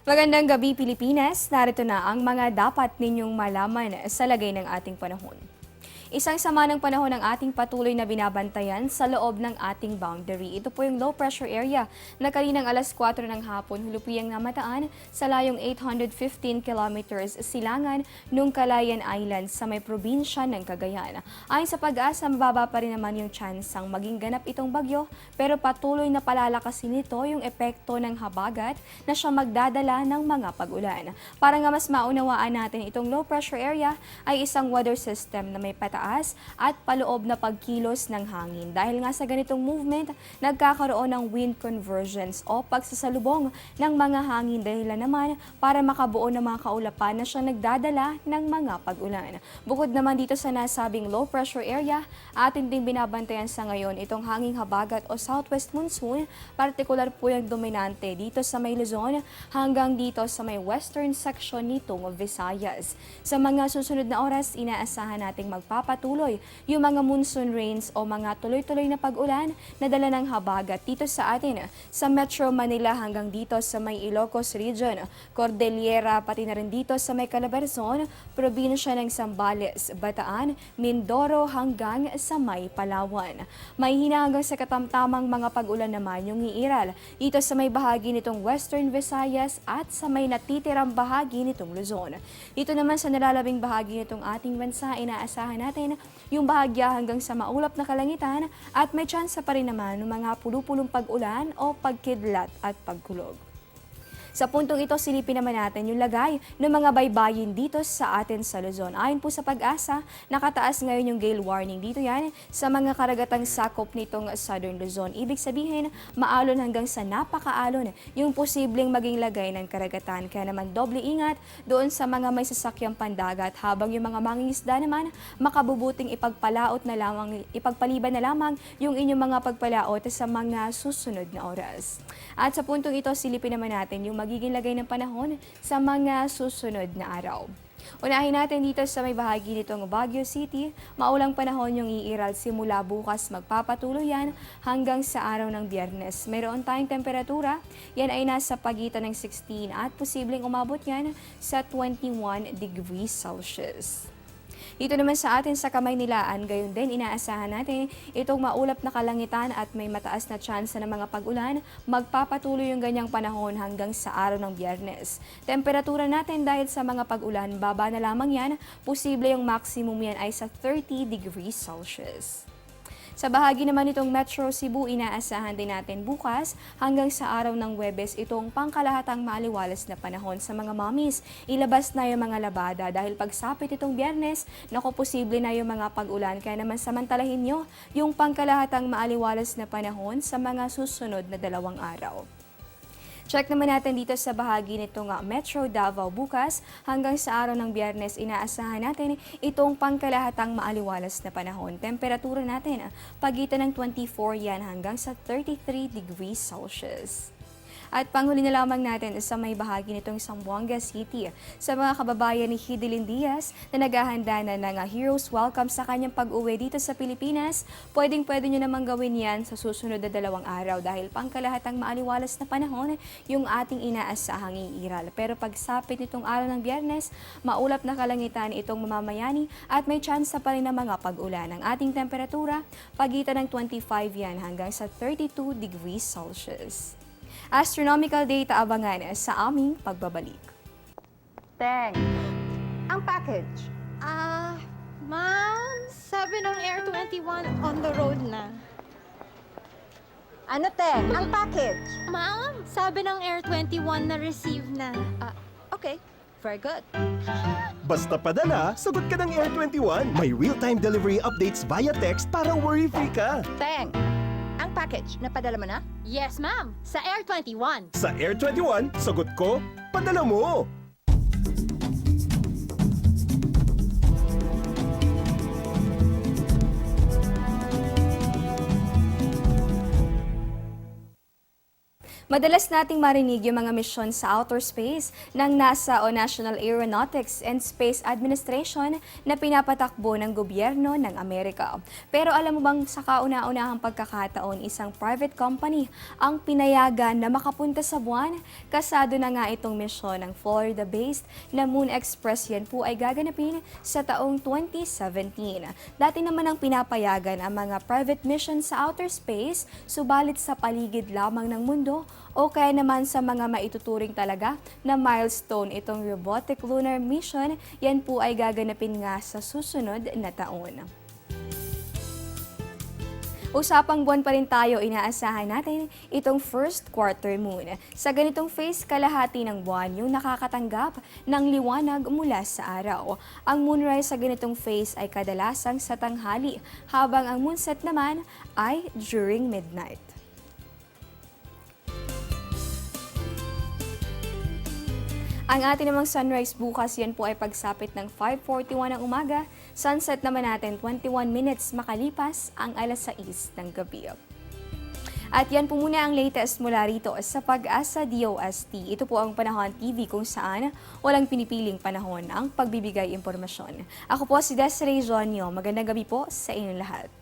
Magandang gabi, Pilipinas. Narito na ang mga dapat ninyong malaman sa lagay ng ating panahon. Isang sama ng panahon ang ating patuloy na binabantayan sa loob ng ating boundary. Ito po yung low pressure area na kaninang alas 4 ng hapon hulupiyang namataan sa layong 815 kilometers silangan ng Calayan Island sa may probinsya ng Cagayan. Ayon sa Pag-asa, mababa pa rin naman yung tsansang maging ganap itong bagyo, pero patuloy na palalakasin nito yung epekto ng habagat na siya magdadala ng mga pag-ulan. Para nga mas maunawaan natin, itong low pressure area ay isang weather system na may pataas at paloob na pagkilos ng hangin. Dahil nga sa ganitong movement, nagkakaroon ng wind convergence o pagsasalubong ng mga hangin dahilan naman para makabuo ng mga kaulapan na siya nagdadala ng mga pag-ulan. Bukod naman dito sa nasabing low pressure area, atin ding binabantayan sa ngayon itong hanging habagat o southwest monsoon, partikular po yung dominante dito sa may Luzon hanggang dito sa may western section nitong Visayas. Sa mga susunod na oras, inaasahan nating magpapatuloy yung mga monsoon rains o mga tuloy-tuloy na pag-ulan na dala ng habagat dito sa atin sa Metro Manila hanggang dito sa may Ilocos Region, Cordillera, pati na rin dito sa may Calabarzon, probinsya ng Zambales, Bataan, Mindoro hanggang sa may Palawan. May hina hanggang sa katamtamang mga pag-ulan naman yung iiral dito sa may bahagi nitong Western Visayas at sa may natitirang bahagi nitong Luzon. Dito naman sa nalalabing bahagi nitong ating bansa, inaasahan natin yung bahagya hanggang sa maulap na kalangitan at may tsansa pa rin naman ng mga pulupulong pag-ulan o pagkidlat at pagkulog. Sa puntong ito, silipin naman natin yung lagay ng mga baybayin dito sa atin sa Luzon. Ayon po sa Pag-asa, nakataas ngayon yung gale warning dito yan sa mga karagatang sakop nitong Southern Luzon. Ibig sabihin, maalon hanggang sa napakaalon yung posibleng maging lagay ng karagatan. Kaya naman doble ingat doon sa mga may sasakyang pandagat habang yung mga mangingisda naman makabubuting ipagpaliban na lamang yung inyong mga pagpalaot sa mga susunod na oras. At sa puntong ito, silipin naman natin yung magiging lagay ng panahon sa mga susunod na araw. Unahin natin dito sa may bahagi nitong Baguio City, maulang panahon yung iiral simula bukas magpapatuloy yan hanggang sa araw ng Biyernes. Mayroon tayong temperatura, yan ay nasa pagitan ng 16 at posibleng umabot yan sa 21 degrees Celsius. Dito naman sa atin sa Kamaynilaan, gayon din inaasahan natin itong maulap na kalangitan at may mataas na tsansa ng mga pag-ulan, magpapatuloy yung ganyang panahon hanggang sa araw ng Biyernes. Temperatura natin dahil sa mga pag-ulan, baba na lamang yan, posible yung maximum yan ay sa 30 degrees Celsius. Sa bahagi naman itong Metro Cebu, inaasahan din natin bukas hanggang sa araw ng Huwebes itong pangkalahatang maaliwalas na panahon sa mga mommies. Ilabas na yung mga labada dahil pagsapit itong Biyernes, posible na yung mga pag-ulan. Kaya naman samantalahin nyo yung pangkalahatang maaliwalas na panahon sa mga susunod na 2 araw. Check naman natin dito sa bahagi nitong Metro Davao bukas hanggang sa araw ng Biyernes, inaasahan natin itong pangkalahatang maaliwalas na panahon. Temperatura natin pagitan ng 24 yan hanggang sa 33 degrees Celsius. At panghuli na lamang natin sa may bahagi nitong Zamboanga City sa mga kababayan ni Hidilyn Diaz na naghahanda na ng Heroes Welcome sa kanyang pag-uwi dito sa Pilipinas. Pwede nyo namang gawin yan sa susunod na 2 araw dahil pangkalahatang maaliwalas na panahon yung ating inaasahang iiral. Pero pagsapit nitong araw ng Biyernes, maulap na kalangitan itong mamamayani at may tsansa pa rin ng mga pag-ulan. Ang ating temperatura, pagitan ng 25 yan hanggang sa 32 degrees Celsius. Astronomical data abangan sa aming pagbabalik. Teng, ang package. Ma'am, sabi ng Air 21 on the road na. Ano, Teng? Ang package. Ma'am, sabi ng Air 21 na receive na. Okay, very good. Basta padala, sagot ka ng Air 21. May real-time delivery updates via text para worry-free ka. Teng, ang package, napadala mo na? Yes, ma'am, sa Air 21. Sa Air 21, sagot ko, padala mo! Madalas nating marinig yung mga misyon sa outer space ng NASA o National Aeronautics and Space Administration na pinapatakbo ng gobyerno ng Amerika. Pero alam mo bang sa kauna-unahang pagkakataon, isang private company ang pinayagan na makapunta sa buwan? Kasado na nga itong misyon ng Florida-based na Moon Express. Yan po ay gaganapin sa taong 2017. Dati naman ang pinapayagan ang mga private mission sa outer space, subalit sa paligid lamang ng mundo o kaya naman sa mga maituturing talaga na milestone itong robotic lunar mission. Yan po ay gaganapin nga sa susunod na taon. Usapang buwan pa rin tayo, inaasahan natin itong first quarter moon. Sa ganitong phase, kalahati ng buwan yung nakakatanggap ng liwanag mula sa araw. Ang moonrise sa ganitong phase ay kadalasang sa tanghali, habang ang moonset naman ay during midnight. Ang ating namang sunrise bukas, yan po ay pagsapit ng 5:41 ng umaga. Sunset naman natin 21 minutes makalipas ang alas 6 ng gabi. At yan po muna ang latest mula rito sa Pag-asa DOST. Ito po ang Panahon TV kung saan walang pinipiling panahon ang pagbibigay impormasyon. Ako po si Desiree Jonio. Magandang gabi po sa inyong lahat.